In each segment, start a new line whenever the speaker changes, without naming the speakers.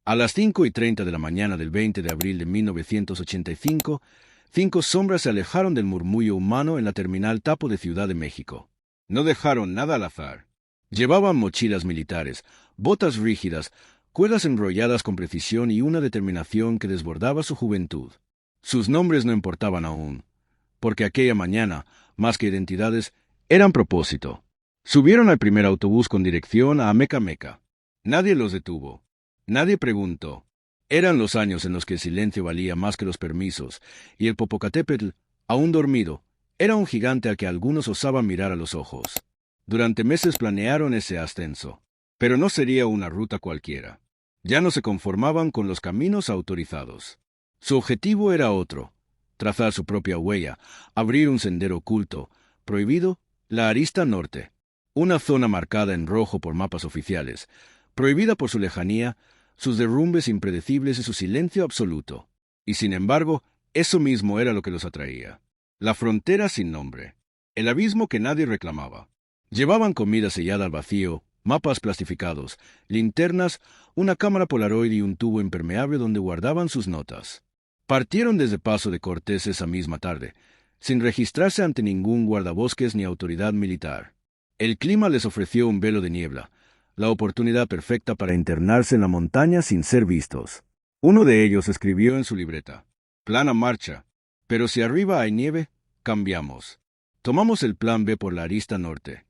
A las 5:30 de la mañana del 20 de abril de 1985, 5 sombras se alejaron del murmullo humano en la terminal Tapo de Ciudad de México. No dejaron nada al azar. Llevaban mochilas militares, botas rígidas, cuerdas enrolladas con precisión y una determinación que desbordaba su juventud. Sus nombres no importaban aún, porque aquella mañana, más que identidades, eran propósito. Subieron al primer autobús con dirección a Amecameca. Nadie los detuvo. Nadie preguntó. Eran los años en los que el silencio valía más que los permisos, y el Popocatépetl, aún dormido, era un gigante al que algunos osaban mirar a los ojos. Durante meses planearon ese ascenso, pero no sería una ruta cualquiera. Ya no se conformaban con los caminos autorizados. Su objetivo era otro: trazar su propia huella, abrir un sendero oculto, prohibido, la arista norte, una zona marcada en rojo por mapas oficiales, prohibida por su lejanía, sus derrumbes impredecibles y su silencio absoluto. Y sin embargo, eso mismo era lo que los atraía. La frontera sin nombre, el abismo que nadie reclamaba. Llevaban comida sellada al vacío, mapas plastificados, linternas, una cámara Polaroid y un tubo impermeable donde guardaban sus notas. Partieron desde Paso de Cortés esa misma tarde, sin registrarse ante ningún guardabosques ni autoridad militar. El clima les ofreció un velo de niebla, la oportunidad perfecta para internarse en la montaña sin ser vistos. Uno de ellos escribió en su libreta: «Plan a marcha, pero si arriba hay nieve, cambiamos. Tomamos el plan B por la arista norte».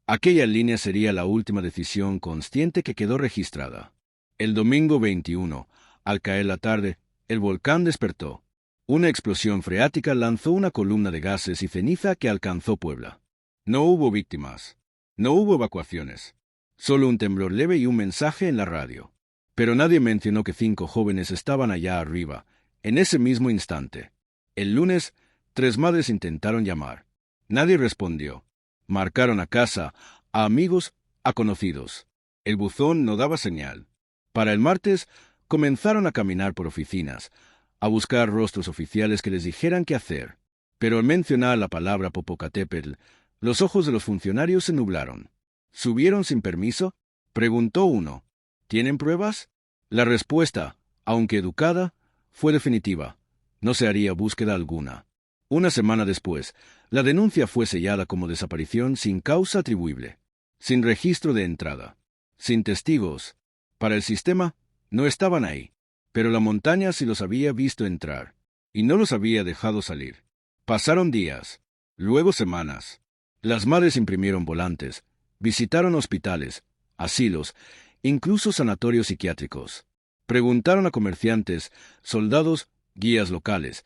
Aquella línea sería la última decisión consciente que quedó registrada. El domingo 21, al caer la tarde, el volcán despertó. Una explosión freática lanzó una columna de gases y ceniza que alcanzó Puebla. No hubo víctimas. No hubo evacuaciones. Solo un temblor leve y un mensaje en la radio. Pero nadie mencionó que 5 jóvenes estaban allá arriba, en ese mismo instante. El lunes, 3 madres intentaron llamar. Nadie respondió. Marcaron a casa, a amigos, a conocidos. El buzón no daba señal. Para el martes, comenzaron a caminar por oficinas, a buscar rostros oficiales que les dijeran qué hacer. Pero al mencionar la palabra Popocatépetl, los ojos de los funcionarios se nublaron. ¿Subieron sin permiso?, preguntó uno. ¿Tienen pruebas? La respuesta, aunque educada, fue definitiva. No se haría búsqueda alguna. Una semana después, la denuncia fue sellada como desaparición sin causa atribuible, sin registro de entrada, sin testigos. Para el sistema, no estaban ahí, pero la montaña sí los había visto entrar, y no los había dejado salir. Pasaron días, luego semanas. Las madres imprimieron volantes, visitaron hospitales, asilos, incluso sanatorios psiquiátricos. Preguntaron a comerciantes, soldados, guías locales,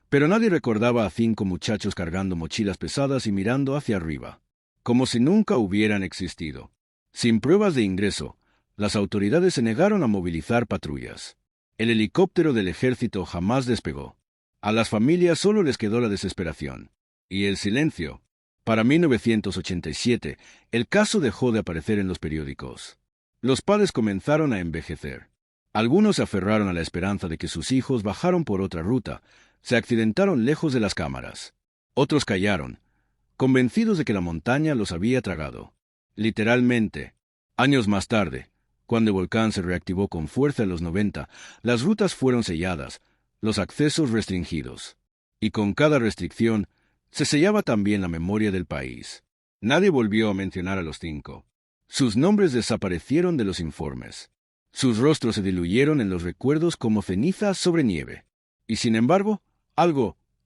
pero nadie recordaba a 5 muchachos cargando mochilas pesadas y mirando hacia arriba, como si nunca hubieran existido. Sin pruebas de ingreso, las autoridades se negaron a movilizar patrullas. El helicóptero del ejército jamás despegó. A las familias solo les quedó la desesperación y el silencio. Para 1987, el caso dejó de aparecer en los periódicos. Los padres comenzaron a envejecer. Algunos se aferraron a la esperanza de que sus hijos bajaron por otra ruta, se accidentaron lejos de las cámaras. Otros callaron, convencidos de que la montaña los había tragado. Literalmente. Años más tarde, cuando el volcán se reactivó con fuerza en los 90, las rutas fueron selladas, los accesos restringidos. Y con cada restricción, se sellaba también la memoria del país. Nadie volvió a mencionar a los 5. Sus nombres desaparecieron de los informes. Sus rostros se diluyeron en los recuerdos como cenizas sobre nieve. Y sin embargo,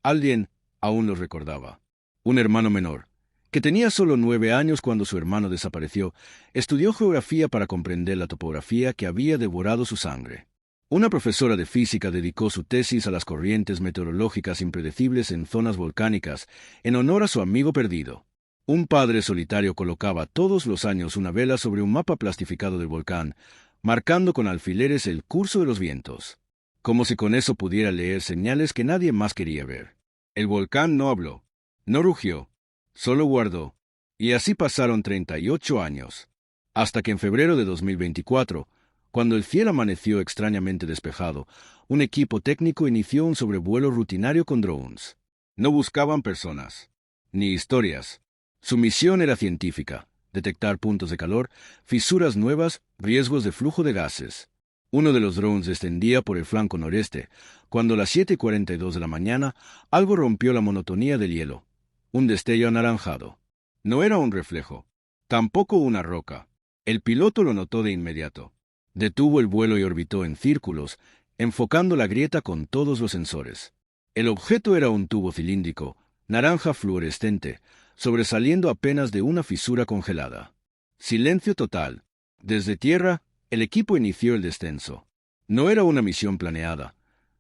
alguien, aún los recordaba. Un hermano menor, que tenía solo 9 años cuando su hermano desapareció, estudió geografía para comprender la topografía que había devorado su sangre. Una profesora de física dedicó su tesis a las corrientes meteorológicas impredecibles en zonas volcánicas, en honor a su amigo perdido. Un padre solitario colocaba todos los años una vela sobre un mapa plastificado del volcán, marcando con alfileres el curso de los vientos, como si con eso pudiera leer señales que nadie más quería ver. El volcán no habló, no rugió, solo guardó. Y así pasaron 38 años, hasta que en febrero de 2024, cuando el cielo amaneció extrañamente despejado, un equipo técnico inició un sobrevuelo rutinario con drones. No buscaban personas, ni historias. Su misión era científica: detectar puntos de calor, fisuras nuevas, riesgos de flujo de gases. Uno de los drones descendía por el flanco noreste, cuando a las 7:42 de la mañana algo rompió la monotonía del hielo. Un destello anaranjado. No era un reflejo, tampoco una roca. El piloto lo notó de inmediato. Detuvo el vuelo y orbitó en círculos, enfocando la grieta con todos los sensores. El objeto era un tubo cilíndrico, naranja fluorescente, sobresaliendo apenas de una fisura congelada. Silencio total. Desde tierra, el equipo inició el descenso. No era una misión planeada,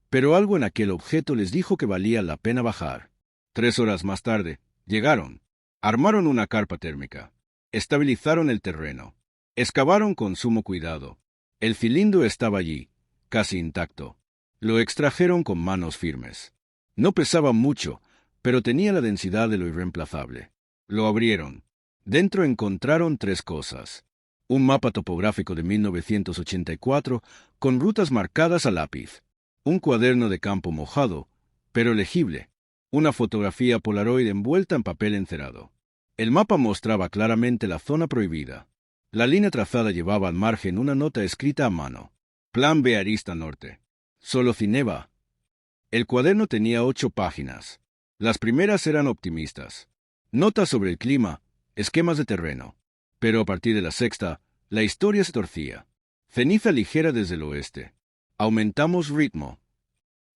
pero algo en aquel objeto les dijo que valía la pena bajar. 3 horas más tarde, llegaron. Armaron una carpa térmica. Estabilizaron el terreno. Excavaron con sumo cuidado. El cilindro estaba allí, casi intacto. Lo extrajeron con manos firmes. No pesaba mucho, pero tenía la densidad de lo irreemplazable. Lo abrieron. Dentro encontraron 3 cosas. Un mapa topográfico de 1984 con rutas marcadas a lápiz. Un cuaderno de campo mojado, pero legible. Una fotografía Polaroid envuelta en papel encerado. El mapa mostraba claramente la zona prohibida. La línea trazada llevaba al margen una nota escrita a mano. Plan B arista norte. Solo Cineva. El cuaderno tenía 8 páginas. Las primeras eran optimistas. Notas sobre el clima, esquemas de terreno. Pero a partir de la sexta, la historia se torcía. Ceniza ligera desde el oeste. Aumentamos ritmo.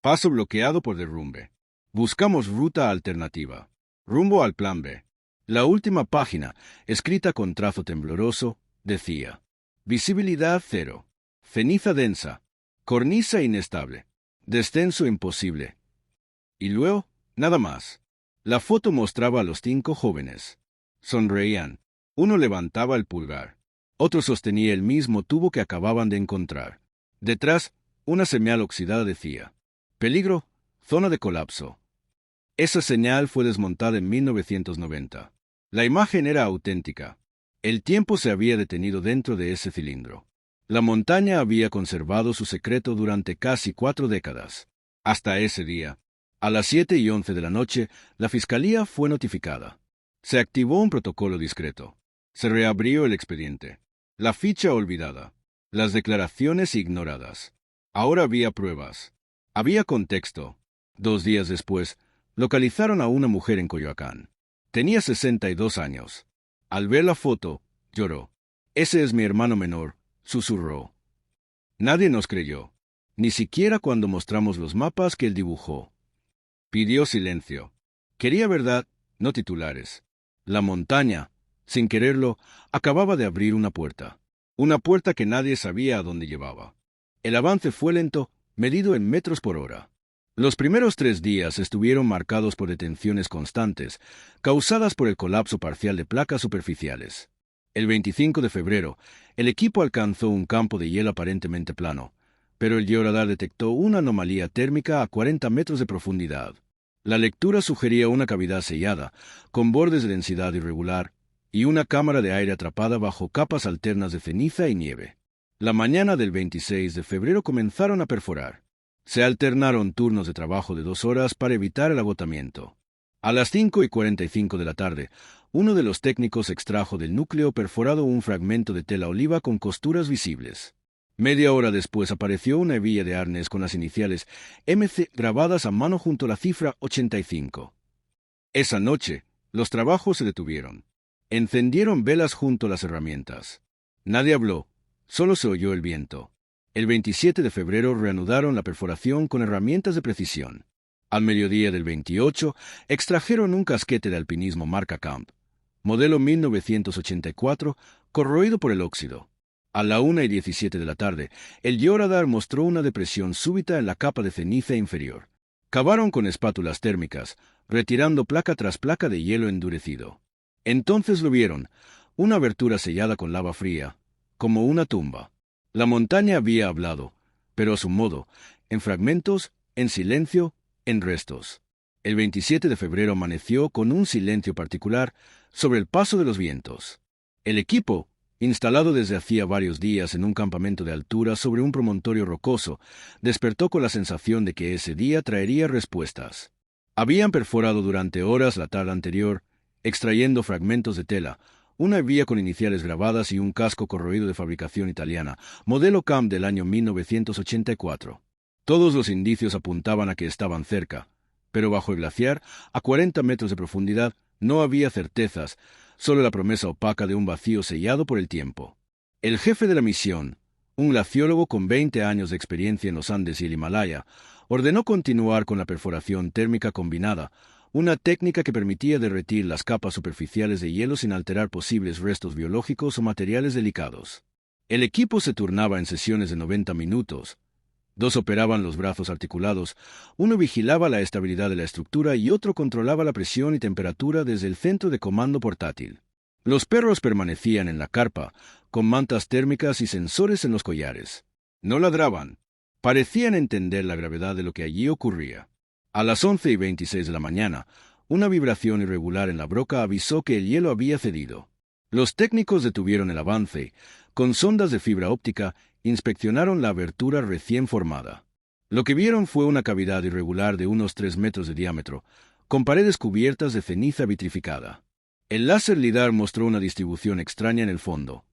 Paso bloqueado por derrumbe. Buscamos ruta alternativa. Rumbo al plan B. La última página, escrita con trazo tembloroso, decía: visibilidad 0. Ceniza densa. Cornisa inestable. Descenso imposible. Y luego, nada más. La foto mostraba a los 5 jóvenes. Sonreían. Uno levantaba el pulgar. Otro sostenía el mismo tubo que acababan de encontrar. Detrás, una señal oxidada decía: peligro, zona de colapso. Esa señal fue desmontada en 1990. La imagen era auténtica. El tiempo se había detenido dentro de ese cilindro. La montaña había conservado su secreto durante casi 4 décadas. Hasta ese día, a las 7:11 de la noche, la fiscalía fue notificada. Se activó un protocolo discreto. Se reabrió el expediente. La ficha olvidada. Las declaraciones ignoradas. Ahora había pruebas. Había contexto. 2 días después, localizaron a una mujer en Coyoacán. Tenía 62 años. Al ver la foto, lloró. «Ese es mi hermano menor», susurró. Nadie nos creyó, ni siquiera cuando mostramos los mapas que él dibujó. Pidió silencio. Quería verdad, no titulares. La montaña, sin quererlo, acababa de abrir una puerta. Una puerta que nadie sabía a dónde llevaba. El avance fue lento, medido en metros por hora. Los primeros 3 días estuvieron marcados por detenciones constantes, causadas por el colapso parcial de placas superficiales. El 25 de febrero, el equipo alcanzó un campo de hielo aparentemente plano, pero el georadar detectó una anomalía térmica a 40 metros de profundidad. La lectura sugería una cavidad sellada, con bordes de densidad irregular, y una cámara de aire atrapada bajo capas alternas de ceniza y nieve. La mañana del 26 de febrero comenzaron a perforar. Se alternaron turnos de trabajo de 2 horas para evitar el agotamiento. A las 5:45 de la tarde, uno de los técnicos extrajo del núcleo perforado un fragmento de tela oliva con costuras visibles. Media hora después apareció una hebilla de arnés con las iniciales MC grabadas a mano junto a la cifra 85. Esa noche, los trabajos se detuvieron. Encendieron velas junto a las herramientas. Nadie habló, solo se oyó el viento. El 27 de febrero reanudaron la perforación con herramientas de precisión. Al mediodía del 28, extrajeron un casquete de alpinismo marca Camp, modelo 1984, corroído por el óxido. A la 1:17 de la tarde, el georadar mostró una depresión súbita en la capa de ceniza inferior. Cavaron con espátulas térmicas, retirando placa tras placa de hielo endurecido. Entonces lo vieron, una abertura sellada con lava fría, como una tumba. La montaña había hablado, pero a su modo, en fragmentos, en silencio, en restos. El 27 de febrero amaneció con un silencio particular sobre el paso de los vientos. El equipo, instalado desde hacía varios días en un campamento de altura sobre un promontorio rocoso, despertó con la sensación de que ese día traería respuestas. Habían perforado durante horas la tarde anterior, extrayendo fragmentos de tela, una hebilla con iniciales grabadas y un casco corroído de fabricación italiana, modelo CAM del año 1984. Todos los indicios apuntaban a que estaban cerca, pero bajo el glaciar, a 40 metros de profundidad, no había certezas, solo la promesa opaca de un vacío sellado por el tiempo. El jefe de la misión, un glaciólogo con 20 años de experiencia en los Andes y el Himalaya, ordenó continuar con la perforación térmica combinada, una técnica que permitía derretir las capas superficiales de hielo sin alterar posibles restos biológicos o materiales delicados. El equipo se turnaba en sesiones de 90 minutos. 2 operaban los brazos articulados, uno vigilaba la estabilidad de la estructura y otro controlaba la presión y temperatura desde el centro de comando portátil. Los perros permanecían en la carpa, con mantas térmicas y sensores en los collares. No ladraban. Parecían entender la gravedad de lo que allí ocurría. A las 11:26 de la mañana, una vibración irregular en la broca avisó que el hielo había cedido. Los técnicos detuvieron el avance. Con sondas de fibra óptica, inspeccionaron la abertura recién formada. Lo que vieron fue una cavidad irregular de unos 3 metros de diámetro, con paredes cubiertas de ceniza vitrificada. El láser LIDAR mostró una distribución extraña en el fondo.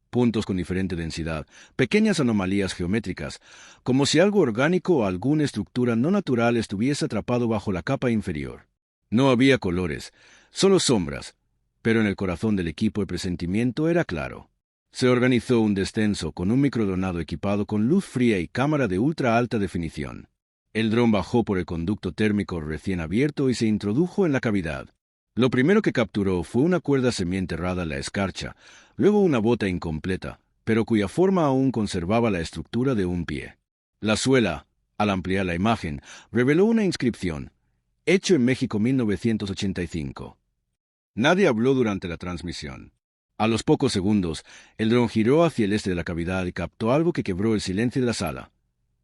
Puntos con diferente densidad, pequeñas anomalías geométricas, como si algo orgánico o alguna estructura no natural estuviese atrapado bajo la capa inferior. No había colores, solo sombras, pero en el corazón del equipo el presentimiento era claro. Se organizó un descenso con un microdronado equipado con luz fría y cámara de ultra alta definición. El dron bajó por el conducto térmico recién abierto y se introdujo en la cavidad. Lo primero que capturó fue una cuerda semienterrada en la escarcha, luego una bota incompleta, pero cuya forma aún conservaba la estructura de un pie. La suela, al ampliar la imagen, reveló una inscripción: hecho en México 1985. Nadie habló durante la transmisión. A los pocos segundos, el dron giró hacia el este de la cavidad y captó algo que quebró el silencio de la sala.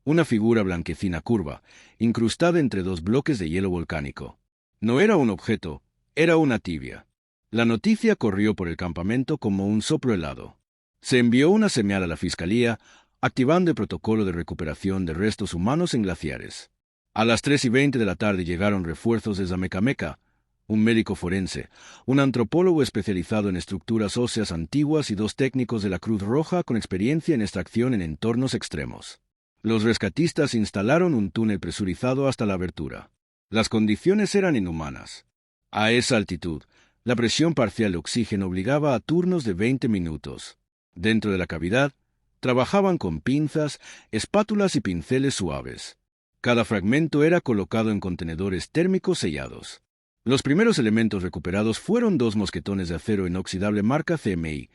Una figura blanquecina curva, incrustada entre 2 bloques de hielo volcánico. No era un objeto, era una tibia. La noticia corrió por el campamento como un soplo helado. Se envió una señal a la Fiscalía, activando el protocolo de recuperación de restos humanos en glaciares. A las 3:20 de la tarde llegaron refuerzos desde Amecameca, un médico forense, un antropólogo especializado en estructuras óseas antiguas y 2 técnicos de la Cruz Roja con experiencia en extracción en entornos extremos. Los rescatistas instalaron un túnel presurizado hasta la abertura. Las condiciones eran inhumanas. A esa altitud, la presión parcial de oxígeno obligaba a turnos de 20 minutos. Dentro de la cavidad, trabajaban con pinzas, espátulas y pinceles suaves. Cada fragmento era colocado en contenedores térmicos sellados. Los primeros elementos recuperados fueron 2 mosquetones de acero inoxidable marca CMI,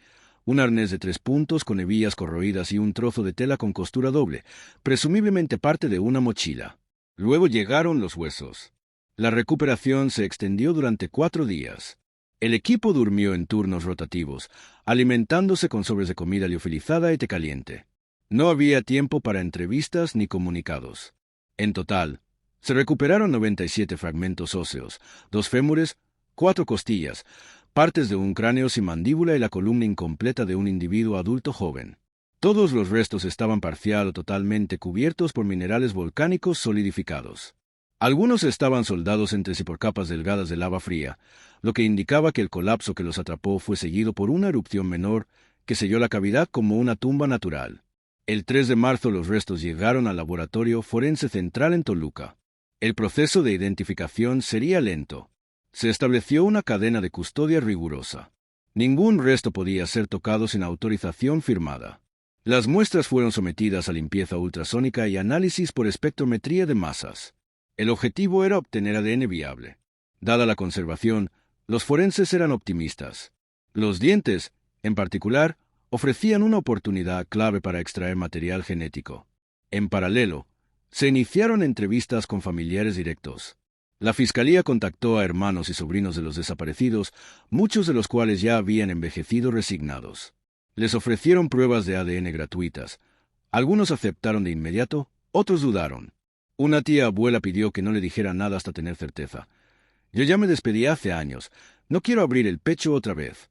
un arnés de 3 puntos con hebillas corroídas y un trozo de tela con costura doble, presumiblemente parte de una mochila. Luego llegaron los huesos. La recuperación se extendió durante 4 días. El equipo durmió en turnos rotativos, alimentándose con sobres de comida liofilizada y té caliente. No había tiempo para entrevistas ni comunicados. En total, se recuperaron 97 fragmentos óseos, 2 fémures, 4 costillas, partes de un cráneo sin mandíbula y la columna incompleta de un individuo adulto joven. Todos los restos estaban parcial o totalmente cubiertos por minerales volcánicos solidificados. Algunos estaban soldados entre sí por capas delgadas de lava fría, lo que indicaba que el colapso que los atrapó fue seguido por una erupción menor que selló la cavidad como una tumba natural. El 3 de marzo los restos llegaron al Laboratorio Forense Central en Toluca. El proceso de identificación sería lento. Se estableció una cadena de custodia rigurosa. Ningún resto podía ser tocado sin autorización firmada. Las muestras fueron sometidas a limpieza ultrasónica y análisis por espectrometría de masas. El objetivo era obtener ADN viable. Dada la conservación, los forenses eran optimistas. Los dientes, en particular, ofrecían una oportunidad clave para extraer material genético. En paralelo, se iniciaron entrevistas con familiares directos. La Fiscalía contactó a hermanos y sobrinos de los desaparecidos, muchos de los cuales ya habían envejecido resignados. Les ofrecieron pruebas de ADN gratuitas. Algunos aceptaron de inmediato, otros dudaron. Una tía abuela pidió que no le dijera nada hasta tener certeza. Yo ya me despedí hace años. No quiero abrir el pecho otra vez.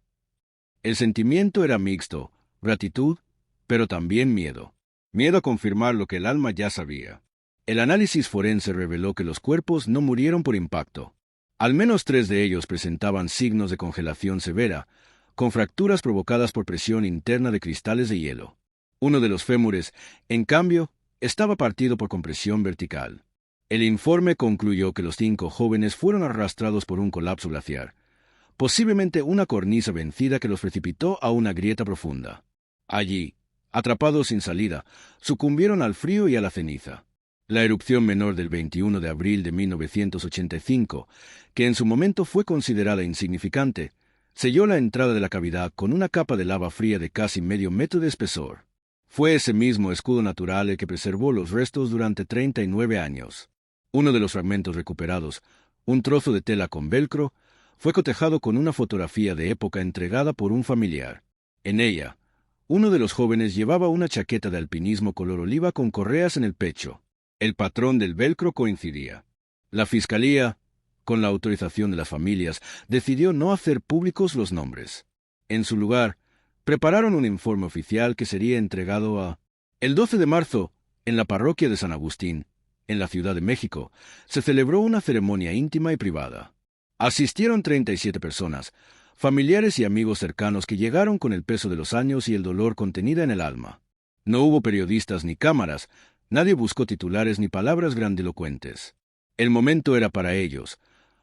El sentimiento era mixto, gratitud, pero también miedo. Miedo a confirmar lo que el alma ya sabía. El análisis forense reveló que los cuerpos no murieron por impacto. Al menos 3 de ellos presentaban signos de congelación severa, con fracturas provocadas por presión interna de cristales de hielo. Uno de los fémures, en cambio, estaba partido por compresión vertical. El informe concluyó que los 5 jóvenes fueron arrastrados por un colapso glaciar, posiblemente una cornisa vencida que los precipitó a una grieta profunda. Allí, atrapados sin salida, sucumbieron al frío y a la ceniza. La erupción menor del 21 de abril de 1985, que en su momento fue considerada insignificante, selló la entrada de la cavidad con una capa de lava fría de casi medio metro de espesor. Fue ese mismo escudo natural el que preservó los restos durante 39 años. Uno de los fragmentos recuperados, un trozo de tela con velcro, fue cotejado con una fotografía de época entregada por un familiar. En ella, uno de los jóvenes llevaba una chaqueta de alpinismo color oliva con correas en el pecho. El patrón del velcro coincidía. La Fiscalía, con la autorización de las familias, decidió no hacer públicos los nombres. En su lugar, prepararon un informe oficial que sería entregado a... El 12 de marzo, en la parroquia de San Agustín, en la Ciudad de México, se celebró una ceremonia íntima y privada. Asistieron 37 personas, familiares y amigos cercanos que llegaron con el peso de los años y el dolor contenida en el alma. No hubo periodistas ni cámaras, nadie buscó titulares ni palabras grandilocuentes. El momento era para ellos,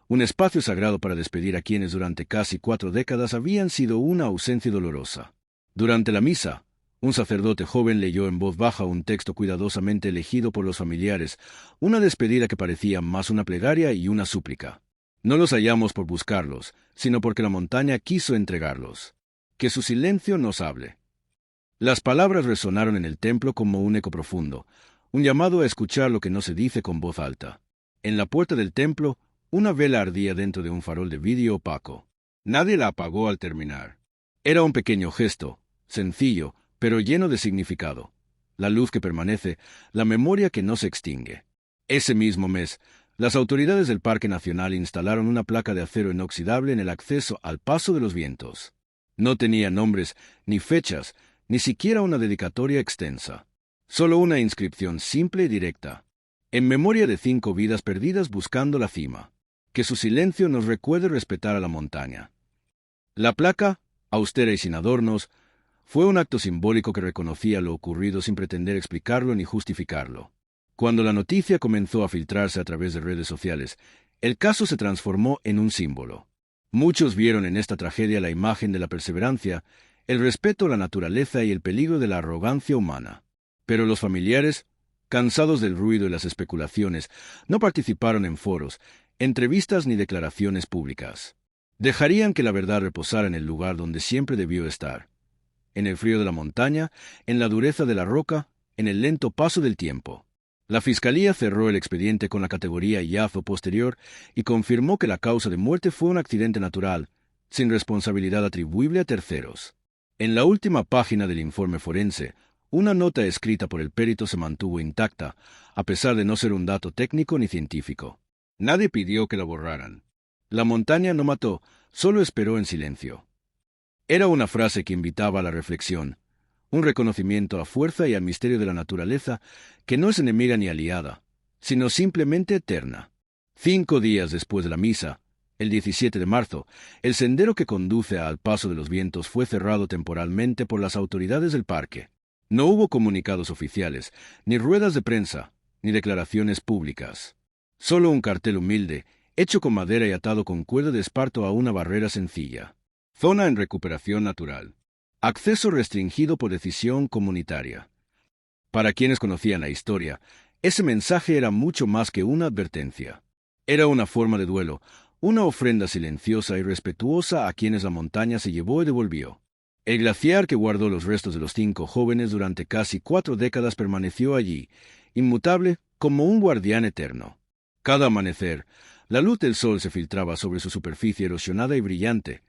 un espacio sagrado para despedir a quienes durante casi 4 décadas habían sido una ausencia dolorosa. Durante la misa, un sacerdote joven leyó en voz baja un texto cuidadosamente elegido por los familiares, una despedida que parecía más una plegaria y una súplica. No los hallamos por buscarlos, sino porque la montaña quiso entregarlos. Que su silencio nos hable. Las palabras resonaron en el templo como un eco profundo, un llamado a escuchar lo que no se dice con voz alta. En la puerta del templo, una vela ardía dentro de un farol de vidrio opaco. Nadie la apagó al terminar. Era un pequeño gesto, sencillo, pero lleno de significado. La luz que permanece, la memoria que no se extingue. Ese mismo mes, las autoridades del Parque Nacional instalaron una placa de acero inoxidable en el acceso al Paso de los Vientos. No tenía nombres, ni fechas, ni siquiera una dedicatoria extensa. Solo una inscripción simple y directa. En memoria de 5 vidas perdidas buscando la cima. Que su silencio nos recuerde respetar a la montaña. La placa, austera y sin adornos, fue un acto simbólico que reconocía lo ocurrido sin pretender explicarlo ni justificarlo. Cuando la noticia comenzó a filtrarse a través de redes sociales, el caso se transformó en un símbolo. Muchos vieron en esta tragedia la imagen de la perseverancia, el respeto a la naturaleza y el peligro de la arrogancia humana. Pero los familiares, cansados del ruido y las especulaciones, no participaron en foros, entrevistas ni declaraciones públicas. Dejarían que la verdad reposara en el lugar donde siempre debió estar. En el frío de la montaña, en la dureza de la roca, en el lento paso del tiempo. La Fiscalía cerró el expediente con la categoría hallazgo posterior y confirmó que la causa de muerte fue un accidente natural, sin responsabilidad atribuible a terceros. En la última página del informe forense, una nota escrita por el perito se mantuvo intacta, a pesar de no ser un dato técnico ni científico. Nadie pidió que la borraran. La montaña no mató, solo esperó en silencio. Era una frase que invitaba a la reflexión, un reconocimiento a la fuerza y al misterio de la naturaleza que no es enemiga ni aliada, sino simplemente eterna. 5 días después de la misa, el 17 de marzo, el sendero que conduce al Paso de los Vientos fue cerrado temporalmente por las autoridades del parque. No hubo comunicados oficiales, ni ruedas de prensa, ni declaraciones públicas. Solo un cartel humilde, hecho con madera y atado con cuerda de esparto a una barrera sencilla. Zona en recuperación natural. Acceso restringido por decisión comunitaria. Para quienes conocían la historia, ese mensaje era mucho más que una advertencia. Era una forma de duelo, una ofrenda silenciosa y respetuosa a quienes la montaña se llevó y devolvió. El glaciar que guardó los restos de los 5 jóvenes durante casi 4 décadas permaneció allí, inmutable como un guardián eterno. Cada amanecer, la luz del sol se filtraba sobre su superficie erosionada y brillante,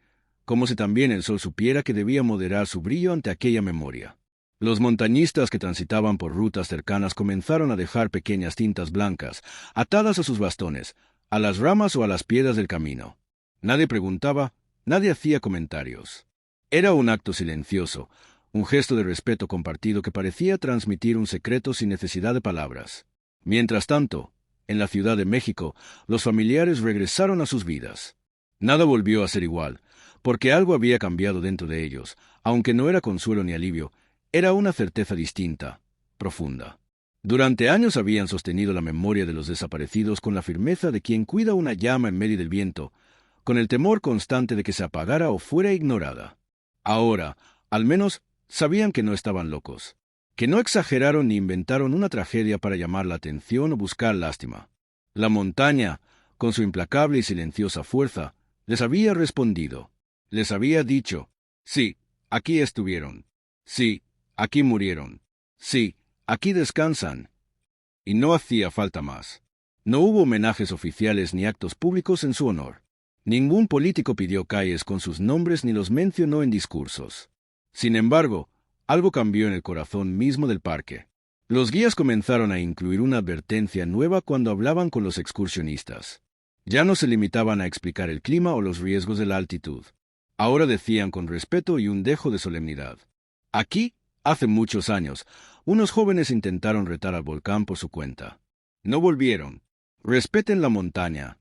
como si también el sol supiera que debía moderar su brillo ante aquella memoria. Los montañistas que transitaban por rutas cercanas comenzaron a dejar pequeñas tintas blancas, atadas a sus bastones, a las ramas o a las piedras del camino. Nadie preguntaba, nadie hacía comentarios. Era un acto silencioso, un gesto de respeto compartido que parecía transmitir un secreto sin necesidad de palabras. Mientras tanto, en la Ciudad de México, los familiares regresaron a sus vidas. Nada volvió a ser igual. porque algo había cambiado dentro de ellos, aunque no era consuelo ni alivio, era una certeza distinta, profunda. Durante años habían sostenido la memoria de los desaparecidos con la firmeza de quien cuida una llama en medio del viento, con el temor constante de que se apagara o fuera ignorada. Ahora, al menos, sabían que no estaban locos, que no exageraron ni inventaron una tragedia para llamar la atención o buscar lástima. La montaña, con su implacable y silenciosa fuerza, les había respondido. Les había dicho, sí, aquí estuvieron. Sí, aquí murieron. Sí, aquí descansan. Y no hacía falta más. No hubo homenajes oficiales ni actos públicos en su honor. Ningún político pidió calles con sus nombres ni los mencionó en discursos. Sin embargo, algo cambió en el corazón mismo del parque. Los guías comenzaron a incluir una advertencia nueva cuando hablaban con los excursionistas. Ya no se limitaban a explicar el clima o los riesgos de la altitud. Ahora decían con respeto y un dejo de solemnidad. Aquí, hace muchos años, unos jóvenes intentaron retar al volcán por su cuenta. No volvieron. Respeten la montaña.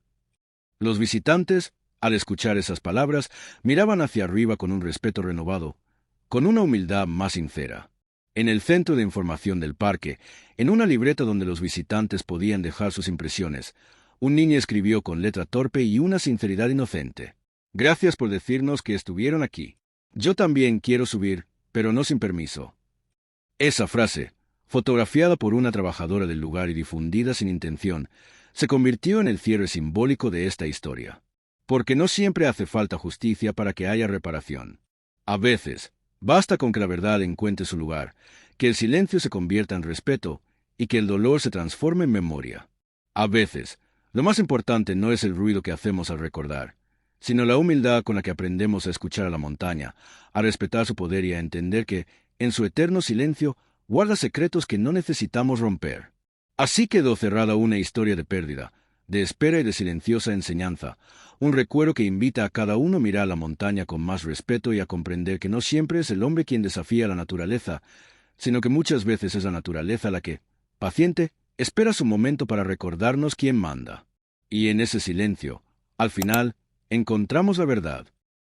Los visitantes, al escuchar esas palabras, miraban hacia arriba con un respeto renovado, con una humildad más sincera. En el centro de información del parque, en una libreta donde los visitantes podían dejar sus impresiones, un niño escribió con letra torpe y una sinceridad inocente. Gracias por decirnos que estuvieron aquí. Yo también quiero subir, pero no sin permiso. Esa frase, fotografiada por una trabajadora del lugar y difundida sin intención, se convirtió en el cierre simbólico de esta historia. Porque no siempre hace falta justicia para que haya reparación. A veces, basta con que la verdad encuentre su lugar, que el silencio se convierta en respeto y que el dolor se transforme en memoria. A veces, lo más importante no es el ruido que hacemos al recordar, sino la humildad con la que aprendemos a escuchar a la montaña, a respetar su poder y a entender que, en su eterno silencio, guarda secretos que no necesitamos romper. Así quedó cerrada una historia de pérdida, de espera y de silenciosa enseñanza, un recuerdo que invita a cada uno a mirar la montaña con más respeto y a comprender que no siempre es el hombre quien desafía a la naturaleza, sino que muchas veces es la naturaleza la que, paciente, espera su momento para recordarnos quién manda. Y en ese silencio, al final, encontramos la verdad.